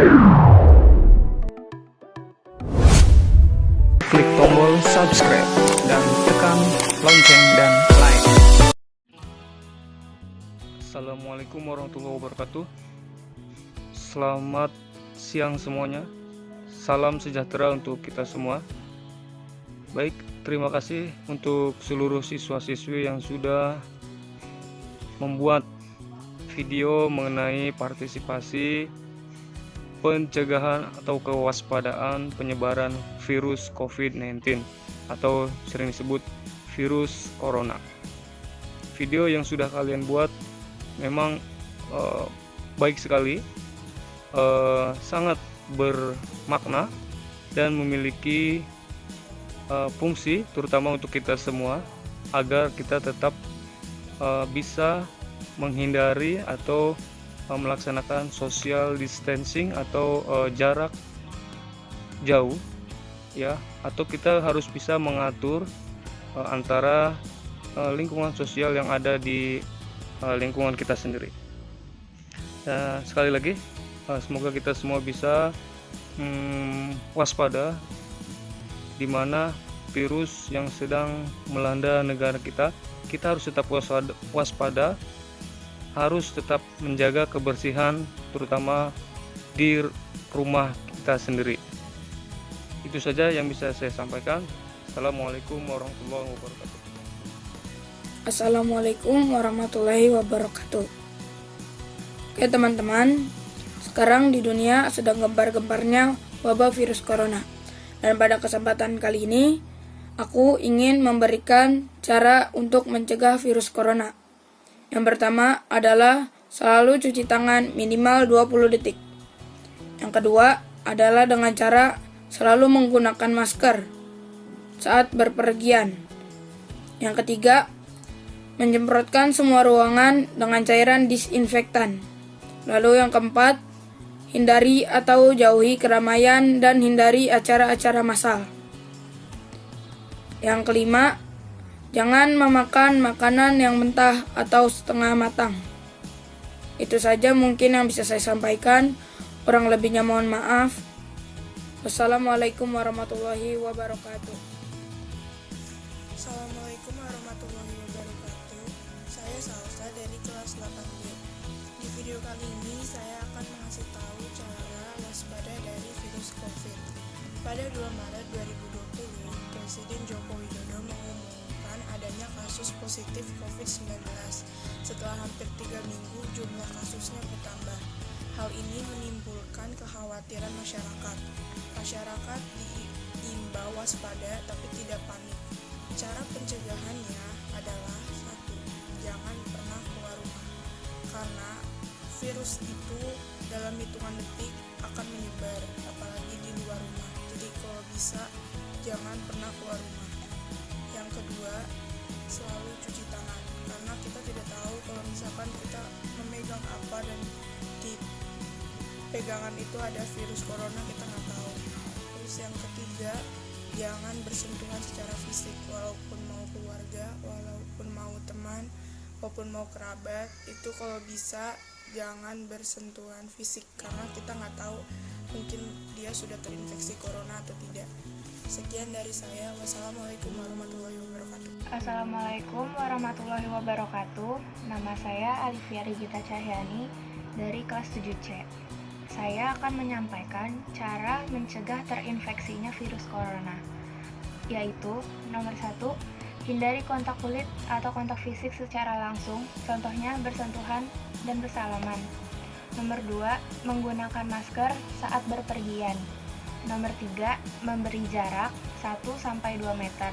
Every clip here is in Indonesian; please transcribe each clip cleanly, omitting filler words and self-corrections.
Klik tombol subscribe dan tekan lonceng dan like. Assalamualaikum warahmatullahi wabarakatuh. Selamat siang semuanya. Salam sejahtera untuk kita semua. Baik, terima kasih untuk seluruh siswa-siswi yang sudah membuat video mengenai partisipasi pencegahan atau kewaspadaan penyebaran virus COVID-19 atau sering disebut virus corona. Video yang sudah kalian buat memang baik sekali, sangat bermakna dan memiliki fungsi terutama untuk kita semua agar kita tetap bisa menghindari atau melaksanakan social distancing atau jarak jauh ya, atau kita harus bisa mengatur antara lingkungan sosial yang ada di lingkungan kita sendiri. Sekali lagi semoga kita semua bisa waspada di mana virus yang sedang melanda negara kita. Kita harus tetap waspada, harus tetap menjaga kebersihan terutama di rumah kita sendiri. Itu saja yang bisa saya sampaikan. Assalamualaikum warahmatullahi wabarakatuh. Assalamualaikum warahmatullahi wabarakatuh. Oke teman-teman, sekarang di dunia sedang gembar-gembarnya wabah virus corona. Dan pada kesempatan kali ini, aku ingin memberikan cara untuk mencegah virus corona. Yang pertama adalah selalu cuci tangan minimal 20 detik. Yang kedua adalah dengan cara selalu menggunakan masker saat berpergian. Yang ketiga, menyemprotkan semua ruangan dengan cairan disinfektan. Lalu yang keempat, hindari atau jauhi keramaian dan hindari acara-acara massal. Yang kelima, jangan memakan makanan yang mentah atau setengah matang. Itu saja mungkin yang bisa saya sampaikan. Kurang lebihnya mohon maaf. Wassalamualaikum warahmatullahi wabarakatuh. Assalamualaikum warahmatullahi wabarakatuh. Saya Salsa dari kelas 8B. Di video kali ini saya akan mengasih tahu cara waspada dari virus COVID. Pada 2 Maret 2020, Presiden Joko Widodo mengumumkan adanya kasus positif COVID-19. Setelah hampir 3 minggu, jumlah kasusnya bertambah. Hal ini menimbulkan kekhawatiran masyarakat. Masyarakat diimbau waspada tapi tidak panik. Cara pencegahannya adalah 1. Jangan pernah keluar rumah. Karena virus itu dalam hitungan detik akan menyebar, apalagi di luar rumah. Jadi kalau bisa jangan pernah keluar rumah. Yang kedua, selalu cuci tangan, karena kita tidak tahu kalau misalkan kita memegang apa dan di pegangan itu ada virus corona, kita nggak tahu. Terus yang ketiga, jangan bersentuhan secara fisik, walaupun mau keluarga, walaupun mau teman, walaupun mau kerabat, itu kalau bisa jangan bersentuhan fisik, karena kita nggak tahu mungkin dia sudah terinfeksi corona atau tidak. Sekian dari saya. Wassalamualaikum warahmatullahi wabarakatuh. Assalamualaikum warahmatullahi wabarakatuh. Nama saya Alivia Rigita Cahyani dari kelas 7C. Saya akan menyampaikan cara mencegah terinfeksinya virus corona, yaitu nomor 1, hindari kontak kulit atau kontak fisik secara langsung, contohnya bersentuhan dan bersalaman. Nomor 2, menggunakan masker saat berpergian. Nomor 3, memberi jarak 1-2 meter.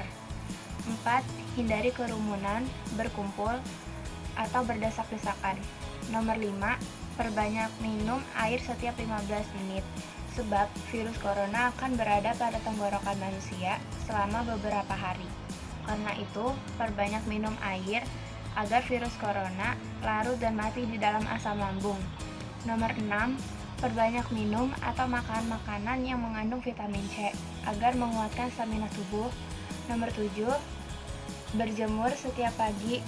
4, hindari kerumunan, berkumpul, atau berdesak-desakan. Nomor 5, perbanyak minum air setiap 15 menit, sebab virus corona akan berada pada tenggorokan manusia selama beberapa hari. Karena itu, perbanyak minum air agar virus corona larut dan mati di dalam asam lambung. Nomor 6, perbanyak minum atau makan makanan yang mengandung vitamin C agar menguatkan stamina tubuh. Nomor 7, berjemur setiap pagi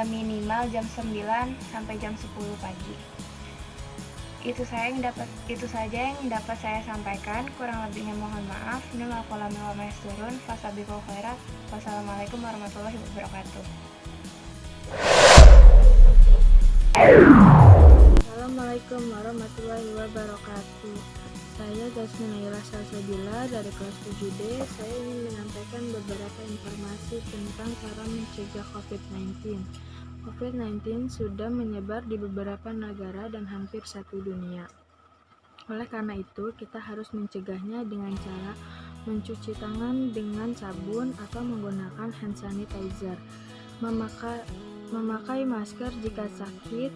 minimal jam 9 sampai jam 10 pagi. Itu saja yang dapat saya sampaikan. Kurang lebihnya mohon maaf. Fasabiqul khairat. Wassalamualaikum warahmatullahi wabarakatuh. Assalamualaikum warahmatullahi wabarakatuh. Saya Jasmine Naila Salsabila dari kelas 7D. Saya ingin menyampaikan beberapa informasi tentang cara mencegah COVID-19. COVID-19 sudah menyebar di beberapa negara dan hampir satu dunia. Oleh karena itu, kita harus mencegahnya dengan cara mencuci tangan dengan sabun atau menggunakan hand sanitizer, memakai masker jika sakit,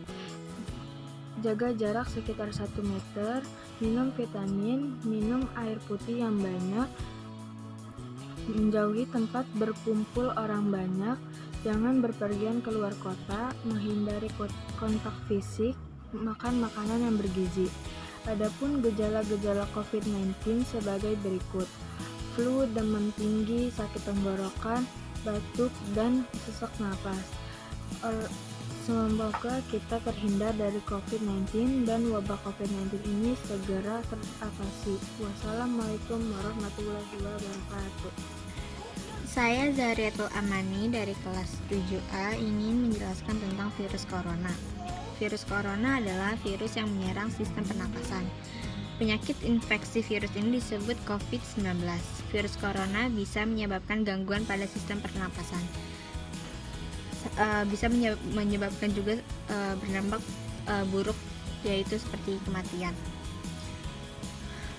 jaga jarak sekitar 1 meter, minum vitamin, minum air putih yang banyak, menjauhi tempat berkumpul orang banyak, jangan berpergian keluar kota, menghindari kontak fisik, makan makanan yang bergizi. Adapun gejala-gejala COVID-19 sebagai berikut: flu, demam tinggi, sakit tenggorokan, batuk, dan sesak napas. Semoga kita terhindar dari COVID-19 dan wabah COVID-19 ini segera teratasi. Wassalamualaikum warahmatullahi wabarakatuh. Saya Zariatul Amani dari kelas 7A ingin menjelaskan tentang virus corona. Virus corona adalah virus yang menyerang sistem pernapasan. Penyakit infeksi virus ini disebut COVID-19. Virus corona bisa menyebabkan gangguan pada sistem pernapasan. Bisa menyebabkan juga berdampak buruk, yaitu seperti kematian.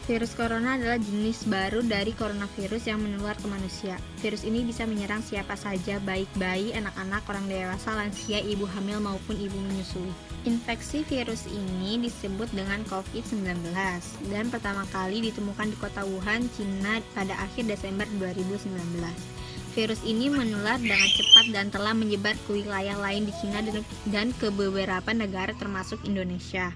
Virus corona adalah jenis baru dari coronavirus yang menular ke manusia. Virus ini bisa menyerang siapa saja, baik bayi, anak-anak, orang dewasa, lansia, ibu hamil maupun ibu menyusui. Infeksi virus ini disebut dengan COVID-19 dan pertama kali ditemukan di kota Wuhan, Cina pada akhir Desember 2019. Virus ini menular dengan cepat dan telah menyebar ke wilayah lain di Cina dan ke beberapa negara termasuk Indonesia.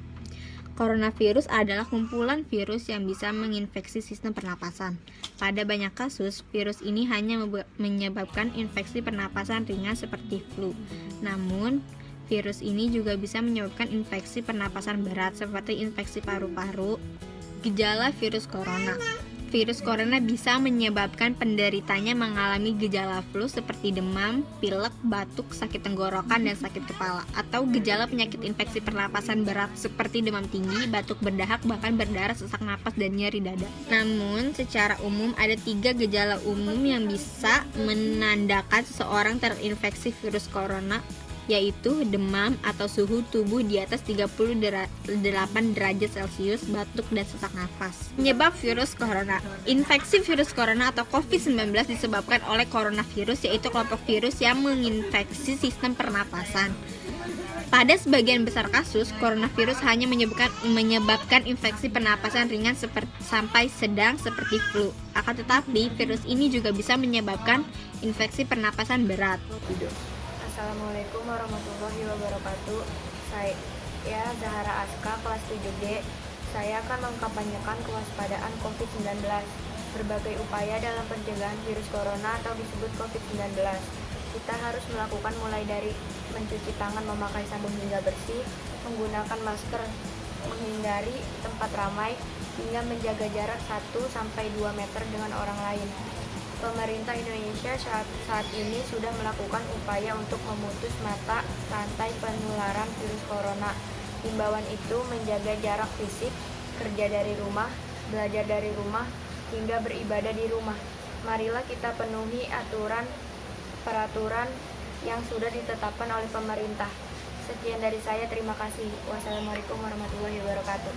Coronavirus adalah kumpulan virus yang bisa menginfeksi sistem pernapasan. Pada banyak kasus, virus ini hanya menyebabkan infeksi pernapasan ringan seperti flu. Namun, virus ini juga bisa menyebabkan infeksi pernapasan berat seperti infeksi paru-paru. Gejala virus corona. Virus corona bisa menyebabkan penderitanya mengalami gejala flu seperti demam, pilek, batuk, sakit tenggorokan, dan sakit kepala, atau gejala penyakit infeksi pernapasan berat seperti demam tinggi, batuk berdahak, bahkan berdarah, sesak napas, dan nyeri dada. Namun, secara umum ada 3 gejala umum yang bisa menandakan seseorang terinfeksi virus corona, yaitu demam atau suhu tubuh di atas 38 derajat Celcius, batuk, dan sesak nafas. Penyebab virus corona. Infeksi virus corona atau COVID-19 disebabkan oleh coronavirus, yaitu kelompok virus yang menginfeksi sistem pernapasan. Pada sebagian besar kasus, coronavirus hanya menyebabkan infeksi pernapasan ringan sampai sedang seperti flu. Akan tetapi, virus ini juga bisa menyebabkan infeksi pernapasan berat. Assalamualaikum warahmatullahi wabarakatuh. Saya Zahara Aska, kelas 7D. Saya akan mengkampanyekan kewaspadaan COVID-19. Berbagai upaya dalam pencegahan virus corona atau disebut COVID-19. Kita harus melakukan mulai dari mencuci tangan memakai sabun hingga bersih, menggunakan masker, menghindari tempat ramai, hingga menjaga jarak 1-2 meter dengan orang lain. Pemerintah Indonesia saat ini sudah melakukan upaya untuk memutus mata rantai penularan virus corona. Himbauan itu menjaga jarak fisik, kerja dari rumah, belajar dari rumah, hingga beribadah di rumah. Marilah kita penuhi peraturan yang sudah ditetapkan oleh pemerintah. Sekian dari saya, terima kasih. Wassalamualaikum warahmatullahi wabarakatuh.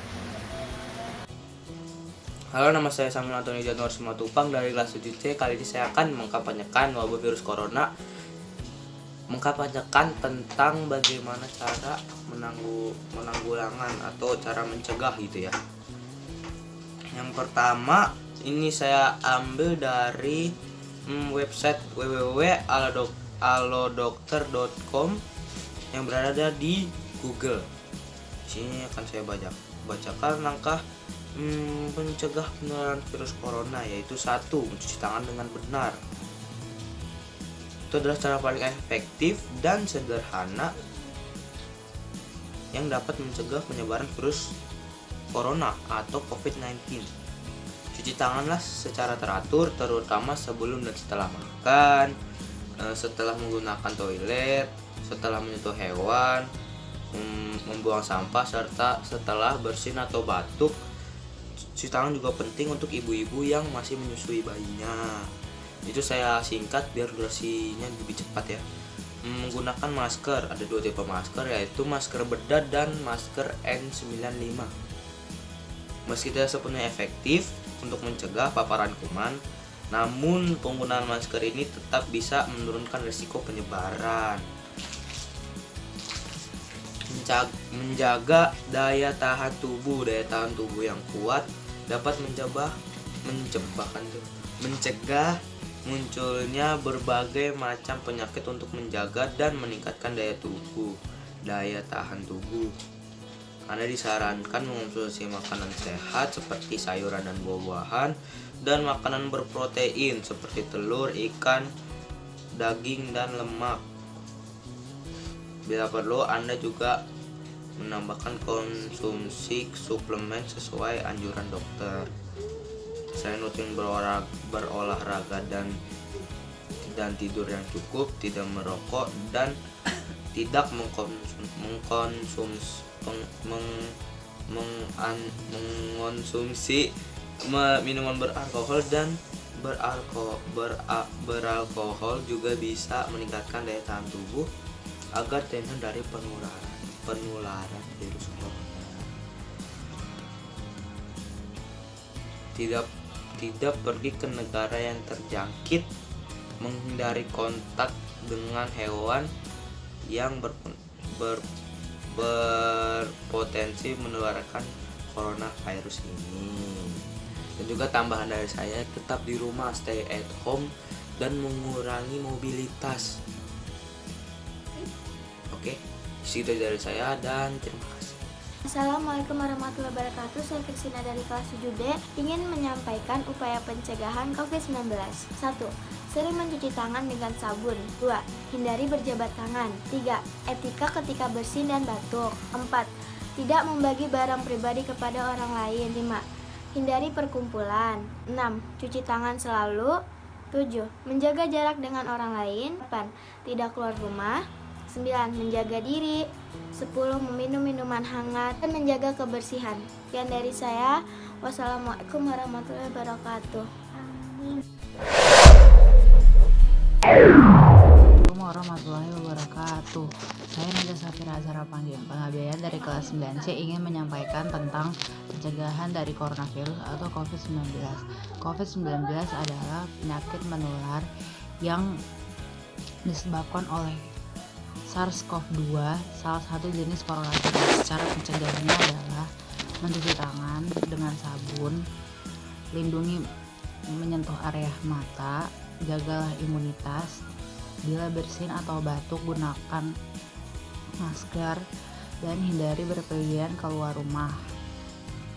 Halo, nama saya Samuel Antoni Januar Simatupang dari kelas 7C. Kali ini saya akan mengkampanyekan wabah virus corona. Mengkampanyekan tentang bagaimana cara menanggulangan atau cara mencegah gitu ya. Yang pertama, ini saya ambil dari website www.alodokter.com yang berada di Google. Di sini akan saya bacakan langkah mencegah penularan virus corona, yaitu 1. Mencuci tangan dengan benar. Itu adalah cara paling efektif dan sederhana yang dapat mencegah penyebaran virus corona atau COVID-19. Cuci tanganlah secara teratur, terutama sebelum dan setelah makan, setelah menggunakan toilet, setelah menyentuh hewan, membuang sampah, serta setelah bersin atau batuk. Cuci tangan juga penting untuk ibu-ibu yang masih menyusui bayinya. Itu saya singkat biar durasinya lebih cepat ya. Menggunakan masker, ada 2 tipe masker, yaitu masker bedah dan masker N95. Meski tidak sepenuhnya efektif untuk mencegah paparan kuman, namun penggunaan masker ini tetap bisa menurunkan risiko penyebaran. Menjaga daya tahan tubuh yang kuat dapat mencegah munculnya berbagai macam penyakit untuk menjaga dan meningkatkan daya tahan tubuh. Anda disarankan mengonsumsi makanan sehat seperti sayuran dan buah-buahan dan makanan berprotein seperti telur, ikan, daging, dan lemak. Bila perlu, Anda juga menambahkan konsumsi suplemen sesuai anjuran dokter. Selain rutin berolahraga dan tidur yang cukup, tidak merokok dan tidak mengonsumsi minuman beralkohol dan beralkohol juga bisa meningkatkan daya tahan tubuh agar terhindar dari penularan virus corona. Tidak pergi ke negara yang terjangkit, menghindari kontak dengan hewan yang berpotensi menularkan coronavirus ini. Dan juga tambahan dari saya, tetap di rumah, stay at home, dan mengurangi mobilitas. Oke, segitu dari saya dan terima kasih. Assalamualaikum warahmatullahi wabarakatuh. Saya Kristina dari kelas 7D ingin menyampaikan upaya pencegahan COVID-19. 1. Sering mencuci tangan dengan sabun. 2. Hindari berjabat tangan. 3. Etika ketika bersin dan batuk. 4. Tidak membagi barang pribadi kepada orang lain. 5. Hindari perkumpulan. 6. Cuci tangan selalu. 7. Menjaga jarak dengan orang lain. 8. Tidak keluar rumah. 9. Menjaga diri. 10. Meminum minuman hangat dan menjaga kebersihan. Sekian dari saya. Wassalamualaikum warahmatullahi wabarakatuh. Assalamualaikum warahmatullahi wabarakatuh. Saya Naja Safira Azhara Pengabdian dari kelas 9C ingin menyampaikan tentang pencegahan dari coronavirus atau COVID-19. COVID-19 adalah penyakit menular yang disebabkan oleh SARS-CoV-2, salah satu jenis coronavirus. Cara pencegahannya adalah mencuci tangan dengan sabun, lindungi menyentuh area mata, jagalah imunitas. Bila bersin atau batuk, gunakan masker dan hindari berpergian keluar rumah.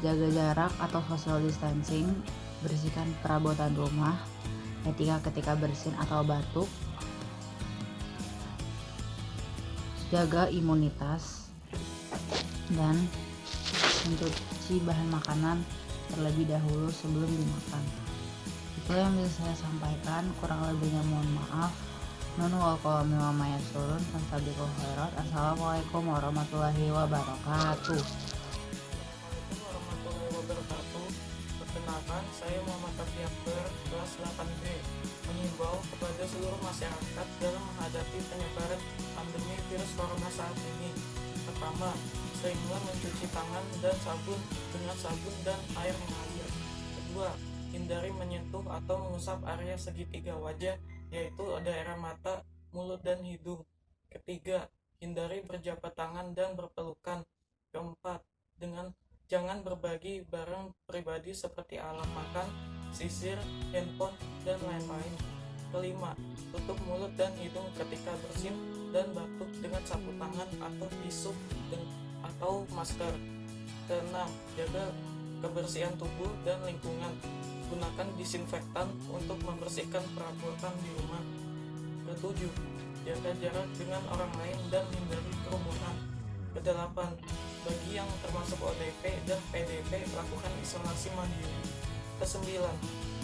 Jaga jarak atau social distancing, bersihkan perabotan rumah, etika ketika bersin atau batuk, jaga imunitas, dan mencuci bahan makanan terlebih dahulu sebelum dimakan. Itu yang bisa saya sampaikan, kurang lebihnya mohon maaf. Assalamualaikum warahmatullahi wabarakatuh. Perkenalkan, saya Muhammad Tafiakbar, kelas 8B, mengimbau kepada seluruh masyarakat dalam menghadapi penyebaran pandemi virus corona saat ini. Pertama, seringlah mencuci tangan dan sabun dengan sabun dan air mengalir. Kedua, hindari menyentuh atau mengusap area segitiga wajah, yaitu daerah mata, mulut, dan hidung. Ketiga, hindari berjabat tangan dan berpelukan. Keempat, jangan berbagi barang pribadi seperti alat makan, sisir, handphone, dan lain-lain. Kelima, tutup mulut dan hidung ketika bersin dan batuk dengan sapu tangan atau tisu atau masker. Keenam, jaga kebersihan tubuh dan lingkungan. Gunakan disinfektan untuk membersihkan perabotan di rumah. Ketujuh, jaga jarak dengan orang lain dan hindari kerumunan. Kedelapan, bagi yang termasuk ODP dan PDP, lakukan isolasi mandiri. Kesembilan,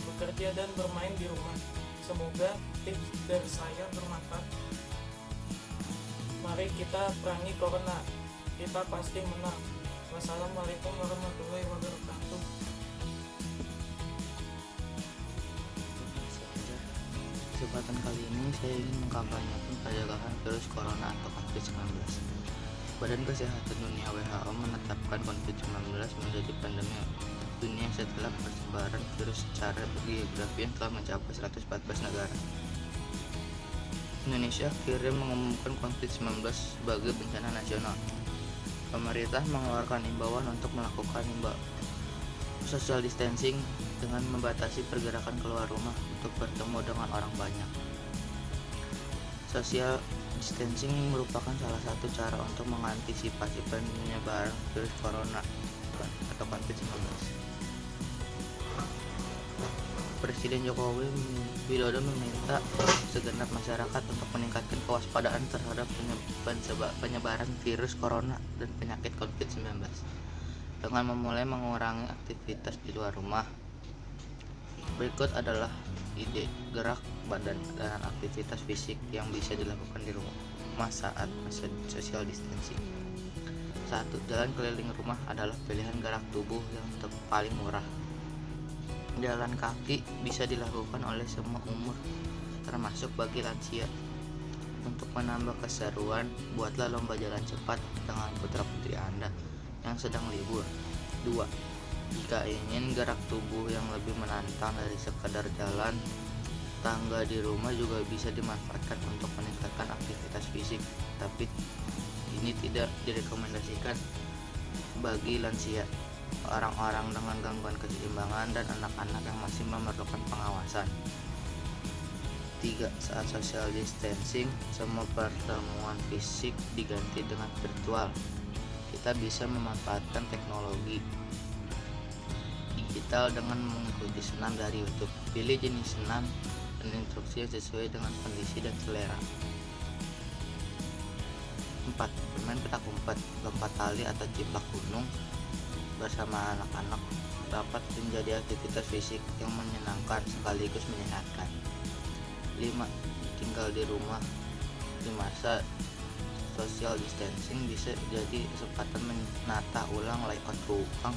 bekerja dan bermain di rumah. Semoga tips dari saya bermanfaat. Mari kita perangi corona. Kita pasti menang. Wassalamualaikum warahmatullahi wabarakatuh. Kesempatan kali ini saya ingin mengkampanyekan pencegahan virus corona atau COVID-19. Badan Kesehatan Dunia WHO menetapkan COVID-19 menjadi pandemi dunia setelah persebaran virus secara geografi yang telah mencapai 114 negara. Indonesia akhirnya mengumumkan COVID-19 sebagai bencana nasional. Pemerintah mengeluarkan imbauan untuk melakukan social distancing dengan membatasi pergerakan keluar rumah untuk bertemu dengan orang banyak. Social distancing merupakan salah satu cara untuk mengantisipasi penyebaran virus corona atau COVID-19. Presiden Joko Widodo meminta segenap masyarakat untuk meningkatkan kewaspadaan terhadap penyebaran virus corona dan penyakit COVID-19 dengan memulai mengurangi aktivitas di luar rumah. Berikut adalah ide gerak badan dan aktivitas fisik yang bisa dilakukan di rumah saat social distancing. 1. Jalan keliling rumah adalah pilihan gerak tubuh yang paling murah. Jalan kaki bisa dilakukan oleh semua umur, termasuk bagi lansia. Untuk menambah keseruan, buatlah lomba jalan cepat dengan putra-putri Anda yang sedang libur. 2. Jika ingin gerak tubuh yang lebih menantang dari sekadar jalan, tangga di rumah juga bisa dimanfaatkan untuk meningkatkan aktivitas fisik, tapi ini tidak direkomendasikan bagi lansia, orang-orang dengan gangguan keseimbangan, dan anak-anak yang masih memerlukan pengawasan. 3. Saat social distancing, semua pertemuan fisik diganti dengan virtual. Kita bisa memanfaatkan teknologi digital dengan mengikuti senam dari YouTube. Pilih jenis senam dan instruksi yang sesuai dengan kondisi dan selera. 4. Bermain petak umpet, lompat tali atau ciplak gunung bersama anak-anak dapat menjadi aktivitas fisik yang menyenangkan sekaligus menyehatkan. 5. Tinggal di rumah di masa social distancing bisa jadi kesempatan menata ulang layout ruang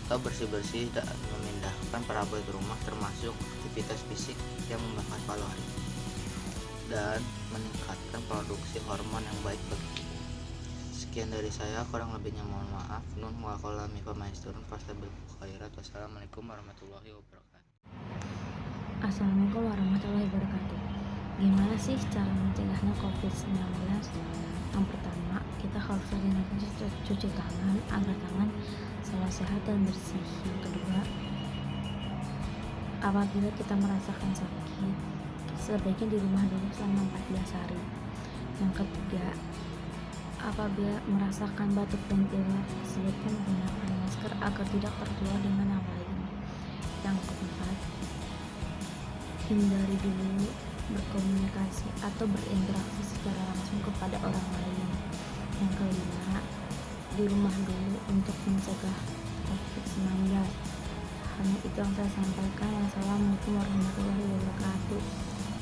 atau bersih-bersih dan memindahkan perabot rumah, termasuk aktivitas fisik yang membakar kalori dan meningkatkan produksi hormon yang baik bagi tubuh. Sekian dari saya, kurang lebihnya mohon maaf. Nun wa qala mi famaisturun fastabil khairat. Wassalamualaikum warahmatullahi wabarakatuh. Assalamualaikum warahmatullahi wabarakatuh. Gimana sih cara mencegahnya COVID-19? Yang pertama, kita harus sering cuci tangan agar tangan selalu sehat dan bersih. Yang kedua, apabila kita merasakan sakit, sebaiknya di rumah dulu selama 14 hari. Yang ketiga, apabila merasakan batuk dan pilek, sebaiknya menggunakan masker agar tidak tertular dengan yang lain. Yang keempat, hindari dulu berkomunikasi atau berinteraksi secara langsung kepada orang lain. Yang kelima, di rumah dulu untuk mencegah COVID-19. Hanya itu yang saya sampaikan. Wassalamualaikum warahmatullahi wabarakatuh.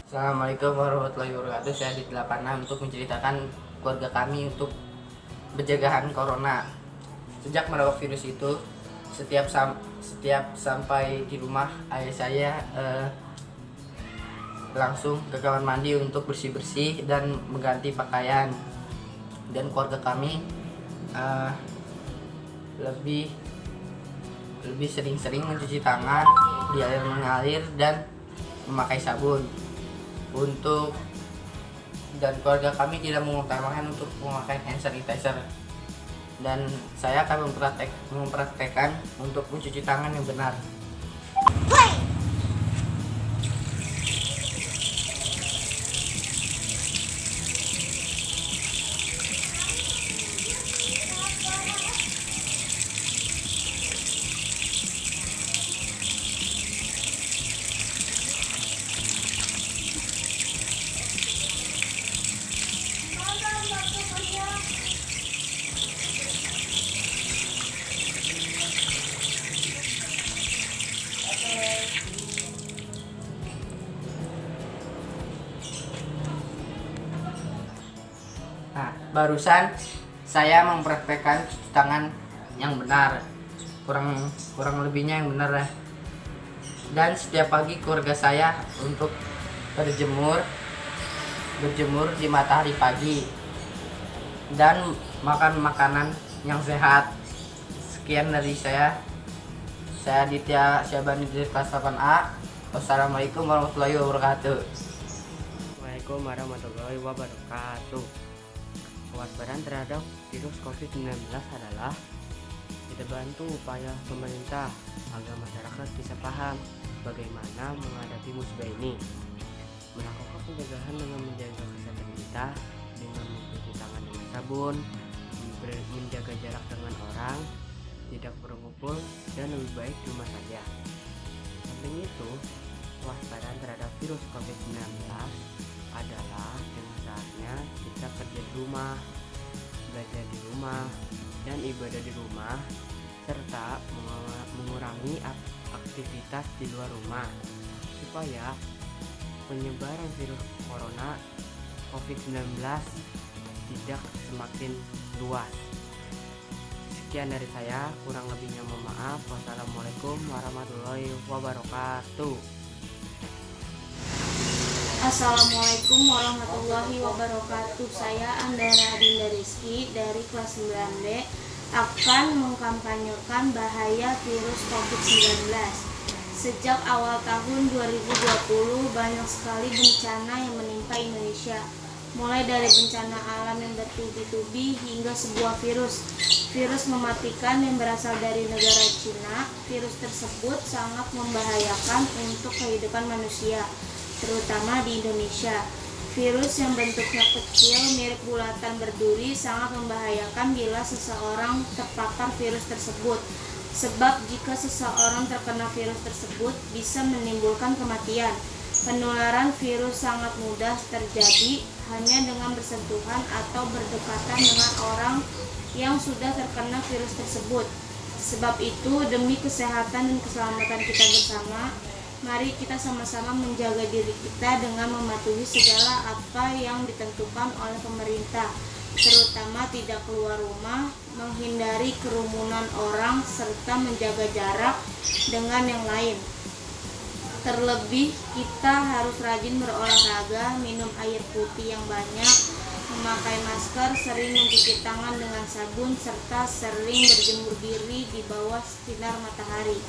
Assalamualaikum warahmatullahi wabarakatuh. Saya di 86 untuk menceritakan keluarga kami untuk pencegahan corona. Sejak merebak virus itu, setiap sampai di rumah, ayah saya langsung ke kamar mandi untuk bersih-bersih dan mengganti pakaian. Dan keluarga kami lebih sering-sering mencuci tangan di air mengalir dan memakai sabun. Dan keluarga kami tidak mengutamakan untuk memakai hand sanitizer. Dan saya akan mempraktekkan untuk mencuci tangan yang benar. Mama, barusan saya mempraktekkan cuci tangan yang benar, kurang lebihnya yang benar ya. Dan setiap pagi keluarga saya untuk berjemur di matahari pagi dan makan makanan yang sehat. Sekian dari saya Aditya Syabani dari kelas 8A. Wassalamualaikum warahmatullahi wabarakatuh. Assalamualaikum warahmatullahi wabarakatuh. Kewaspadaan terhadap virus COVID-19 adalah kita bantu upaya pemerintah agar masyarakat bisa paham bagaimana menghadapi musibah ini. Melakukan pencegahan dengan menjaga kesehatan kita dengan mencuci tangan dengan sabun, menjaga jarak dengan orang, tidak berkumpul, dan lebih baik di rumah saja. Samping itu, kewaspadaan terhadap virus COVID-19 adalah dengan saatnya kita kerja di rumah, belajar di rumah, dan ibadah di rumah, serta mengurangi aktivitas di luar rumah supaya penyebaran virus corona COVID-19 tidak semakin luas. Sekian dari saya, kurang lebihnya mohon maaf. Wassalamualaikum warahmatullahi wabarakatuh. Assalamualaikum warahmatullahi wabarakatuh. Saya Andara Dinda Rizky dari kelas 9B akan mengkampanyekan bahaya virus COVID-19. Sejak awal tahun 2020 banyak sekali bencana yang menimpa Indonesia. Mulai dari bencana alam yang bertubi-tubi hingga sebuah virus mematikan yang berasal dari negara Cina. Virus tersebut sangat membahayakan untuk kehidupan manusia, terutama di Indonesia. Virus yang bentuknya kecil mirip bulatan berduri sangat membahayakan bila seseorang terpapar virus tersebut. Sebab jika seseorang terkena virus tersebut bisa menimbulkan kematian. Penularan virus sangat mudah terjadi hanya dengan bersentuhan atau berdekatan dengan orang yang sudah terkena virus tersebut. Sebab itu, demi kesehatan dan keselamatan kita bersama, mari kita sama-sama menjaga diri kita dengan mematuhi segala apa yang ditentukan oleh pemerintah, terutama tidak keluar rumah, menghindari kerumunan orang, serta menjaga jarak dengan yang lain. Terlebih, kita harus rajin berolahraga, minum air putih yang banyak, memakai masker, sering mencuci tangan dengan sabun, serta sering berjemur diri di bawah sinar matahari.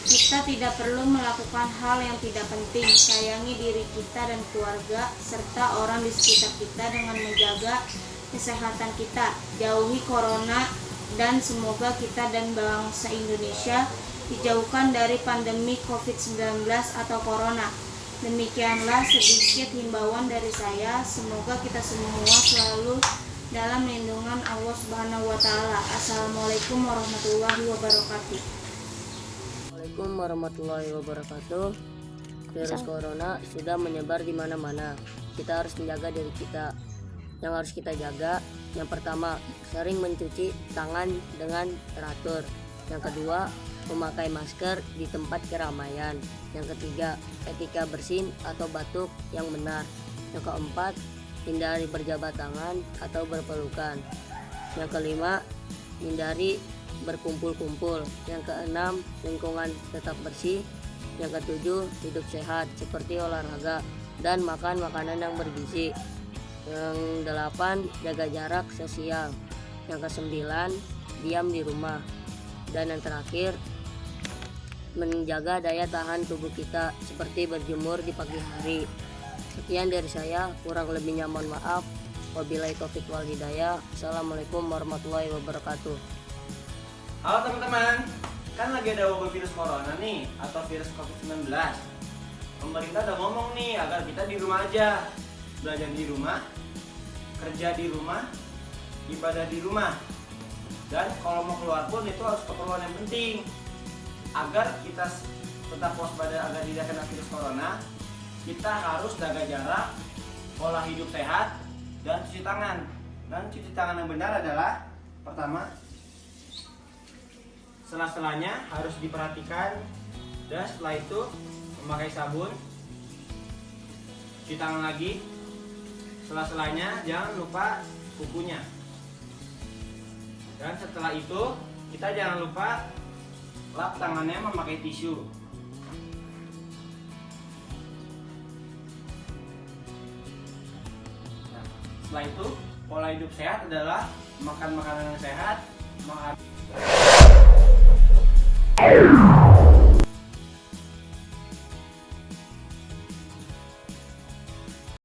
Kita tidak perlu melakukan hal yang tidak penting. Sayangi diri kita dan keluarga, serta orang di sekitar kita dengan menjaga kesehatan kita. Jauhi corona, dan semoga kita dan bangsa Indonesia dijauhkan dari pandemi COVID-19 atau corona. Demikianlah sedikit himbauan dari saya. Semoga kita semua selalu dalam lindungan Allah Subhanahu wa Ta'ala. Assalamualaikum warahmatullahi wabarakatuh. Assalamualaikum warahmatullahi wabarakatuh. Virus corona sudah menyebar di mana-mana. Kita harus menjaga diri kita. Yang harus kita jaga, yang pertama, sering mencuci tangan dengan teratur. Yang kedua, memakai masker di tempat keramaian. Yang ketiga, etika bersin atau batuk yang benar. Yang keempat, hindari berjabat tangan atau berpelukan. Yang kelima, hindari berkumpul-kumpul. Yang keenam, lingkungan tetap bersih. Yang ketujuh, hidup sehat seperti olahraga dan makan makanan yang bergizi. Yang delapan, jaga jarak sosial. Yang kesembilan, diam di rumah. Dan yang terakhir, menjaga daya tahan tubuh kita seperti berjemur di pagi hari. Sekian dari saya, kurang lebihnya mohon maaf. Wabillahi taufiq wal hidayah. Assalamualaikum warahmatullahi wabarakatuh. Halo teman-teman, kan lagi ada wabah virus corona nih, atau virus COVID-19. Pemerintah udah ngomong nih agar kita di rumah aja, belajar di rumah, kerja di rumah, ibadah di rumah. Dan kalau mau keluar pun itu harus keperluan yang penting. Agar kita tetap waspada agar tidak kena virus corona, kita harus jaga jarak, pola hidup sehat, dan cuci tangan. Dan cuci tangan yang benar adalah pertama, sela-selanya harus diperhatikan, dan setelah itu memakai sabun, cuci tangan lagi, sela-selanya jangan lupa kukunya. Dan setelah itu kita jangan lupa lap tangannya memakai tisu. Nah, setelah itu pola hidup sehat adalah makan makanan yang sehat, makan